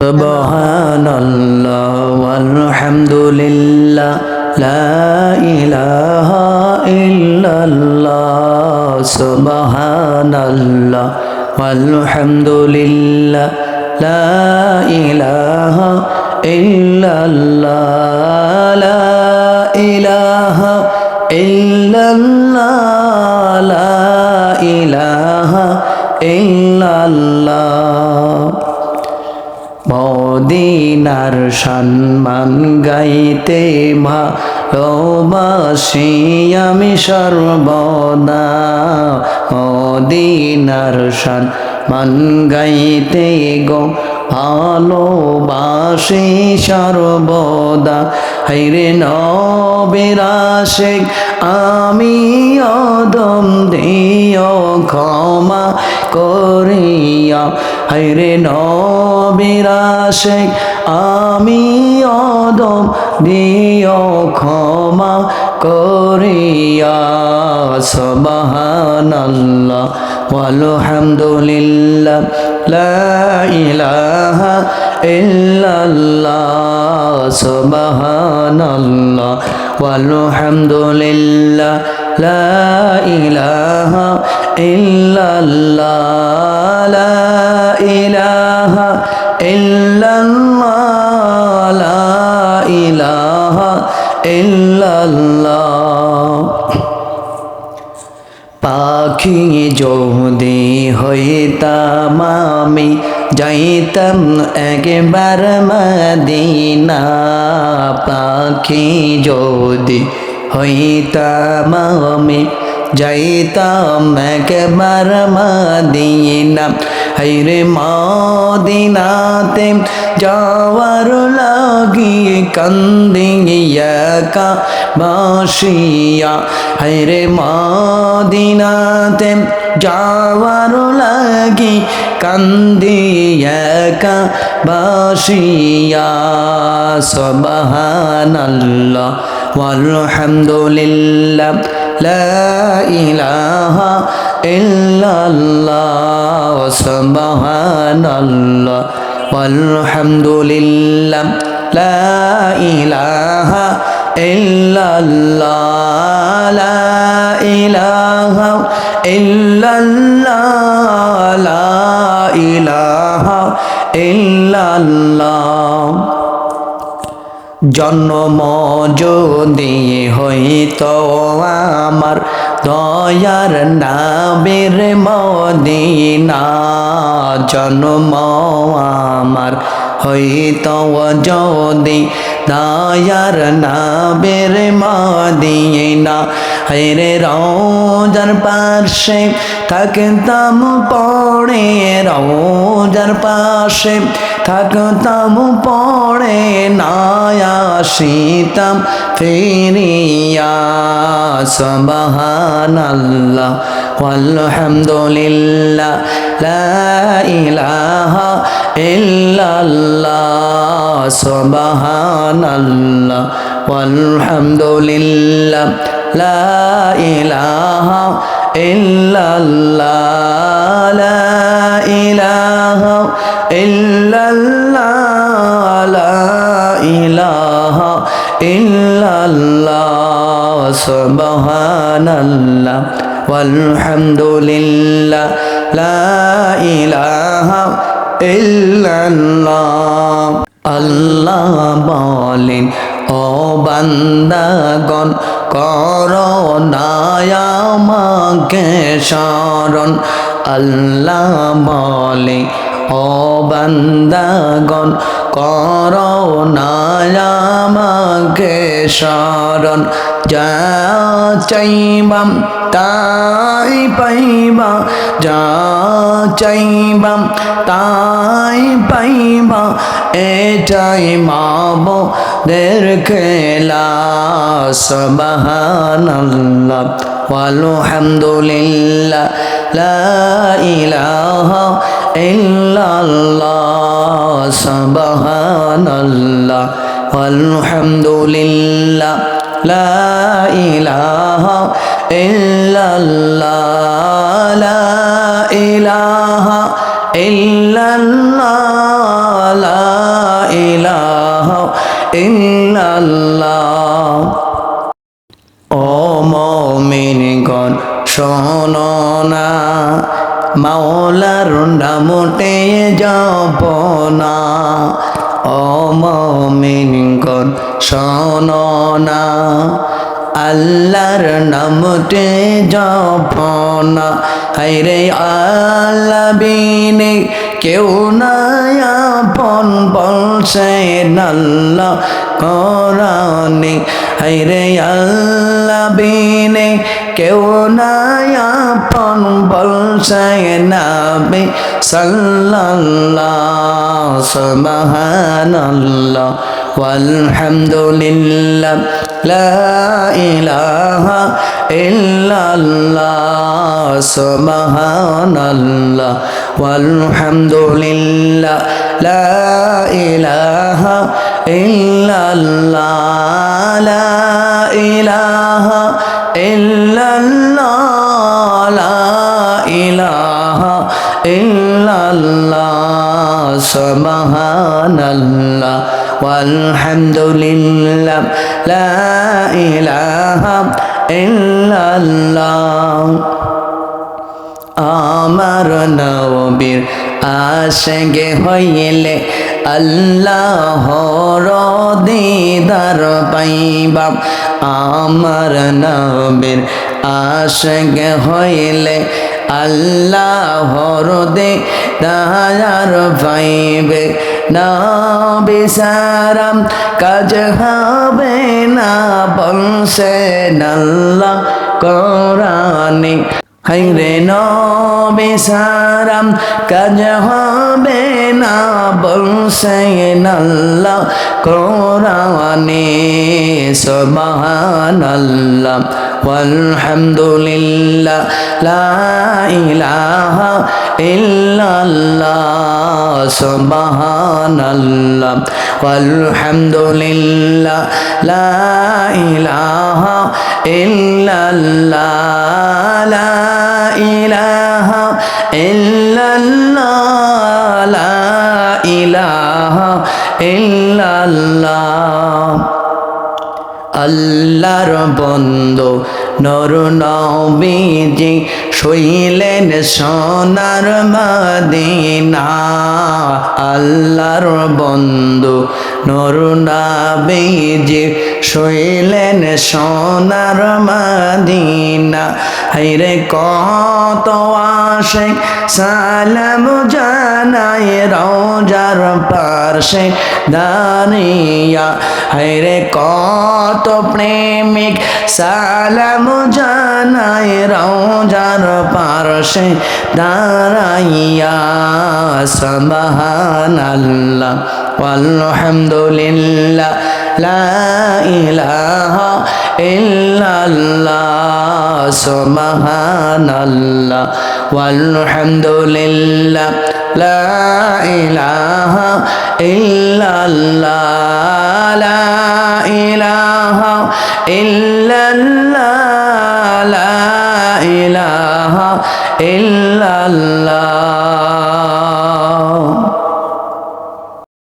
সুবহানাল্লাহ ওয়ালহামদুলিল্লাহ লা ইলাহা ইল্লাল্লাহ সুবহানাল্লাহ ওয়ালহামদুলিল্লাহ লা ইলাহা ইল্লাল্লাহ লা ইলাহা ইল্লাল্লাহ লা ইলাহা ইল্লাল্লাহ। মদিনার সম্মান গাইতে ভালোবাসি আমি সর্বদা, মদিনার সম্মান গাইতে গো ভালোবাসি সর্বদা। হায়রে নবীর আশিক আমি অদম দিও ক্ষমা করিয়া, হায়রে নবীর আশিক আমি অদম দিও ক্ষমা করিয়া। সুবহানাল্লাহ ওয়ালহামদুলিল্লাহ লা ইলাহা ইল্লাল্লাহ সুবহানাল্লাহ ওয়ালহামদুলিল্লাহ লা ইলাহা ইল্লাল্লাহ লা ইলাহা ইল্লাল্লাহ লা ইলাহা ইল্লাল্লাহ। পাখি যদি হইতাম আমি যাইতাম একবার মদিনা, পাখি যদি হইতাম আমি যাইতাম একবার মদিনা। হায়রে মদিনাতে যাওয়ার লাগি কান্দি একা বাসিয়া, হায়রে মদিনাতে যাওয়ার লাগি কান্দি একা বাসিয়া। সুবহানাল্লাহ ওয়ালহামদুলিল্লাহ লা ইলাহা ইল্লাল্লাহ সুবহানাল্লাহ ওয়ালহামদুলিল্লাহ লা ইলাহা ইল্লাল্লাহ লা ইলাহা ইল্লাল্লাহ লা ইলাহা ইল্লাল্লাহ। জন্ম যদি হইতো আমার দয়ার নবীর মদিনা, জন্ম আমার হইতো যদি দয়ার নবীর মদিনা। হায়রে রওজার পাশে থাকতাম পড়ে, রওজার পাশে থাকতাম পড়ে না আসিতাম ফিরিয়া। সুবহানাল্লাহ ওয়ালহামদুলিল্লাহ লা ইলাহা ইল্লাল্লাহ সুবহানাল্লাহ ওয়ালহামদুলিল্লাহ লা ইলাহা ইল্লাল্লাহ লা ইলাহা ইল্লাল্লাহ লা ইলাহা ইল্লাল্লাহ সুবহানাল্লাহ ওয়ালহামদুলিল্লাহ লা ইলাহা ইল্লাল্লাহ। আল্লাহ বলেন ও বান্দাগণ করো না আমাকে স্মরণ, আল্লাহ বলে ও বান্দাগণ করো না আমাকে স্মরণ। যা চাইবাম তাই পাইবা, যা চাইবাম তাই পাইবা, এটাই মাবুদের খেলা। সুবহানাল্লাহ ওয়ালহামদুলিল্লাহ লা ইলাহা ইল্লাল্লাহ সুবহানাল্লাহ ওয়ালহামদুলিল্লাহ লা ইলাহা ইল্লাল্লাহ লা ইলাহা ইল্লাল্লাহ লা ইল্লাল্লাহ। ও মুমিনগণ শোনো না, মাওলার নামটি জপনা। ও মুমিনগণ শোনো না, আল্লাহর নামটি জপনা। হায়রে আল্লাহ বিনে কেউ নাই আপন বলছেন আল্লাহ কোরআনে। হায়রে আল্লাহ বিনে কেউ নাই আপন বলছেন নবী সাল্লাল্লাহ। সুবহানাল্লাহ ওয়ালহামদুলিল্লাহ লা ইলাহা ইল্লাল্লাহ। সুবহানাল্লাহ ওয়ালহামদুলিল্লাহ লা ইলাহা ইল্লাল্লাহ। লা ইলাহা ইল্লাল্লাহ, লা ইলাহা ইল্লাল্লাহ। সুবহানাল্লাহ ওয়ালহামদুলিল্লাহ লা ইলাহা ইল্লাল্লাহ। আমার নবীর আশিক হইলে আল্লাহর দিদার পাইবা। আমার নবীর আশিক হইলে আল্লাহর দিদার পাইবে। নবী সারা কাজ হবে না বলছেন আল্লাহ কোরআনে। হায়রে নবী সারা কাজ হবে না বলছেন আল্লাহ কোরআনে। সুবহানাল্লাহ ওয়ালহামদুলিল্লাহ লা ইলাহা ইল্লাল্লাহ। সুবহানাল্লাহ ওয়ালহামদুলিল্লাহ লা ইলাহা ইল্লাল্লাহ। লা ইলাহা ইল্লাল্লাহ, লা ইলাহা ইল্লাল্লাহ। আল্লাহর বন্ধু নূর নবীজি শুইলেন সোনার মদিনা। আল্লাহর বন্ধু নূর নবীজি শুইলেন সোনার মদিনা। হায়রে কত আশিক সালাম জানায় রওজার পাশে দাঁড়িয়া। হায়রে কত প্রেমিক সালাম জানায় রওজার পাশে দাঁড়াইয়া। সুবহানাল্লাহ ওয়ালহামদুলিল্লাহ লা ইলাহা ইল্লাল্লাহ। সুবহানাল্লাহ ওয়ালহামদুলিল্লাহ লা ইলাহা ইল্লাল্লাহ। লা ইলাহা ইল্লাল্লাহ, লা ইলাহা ইল্লাল্লাহ।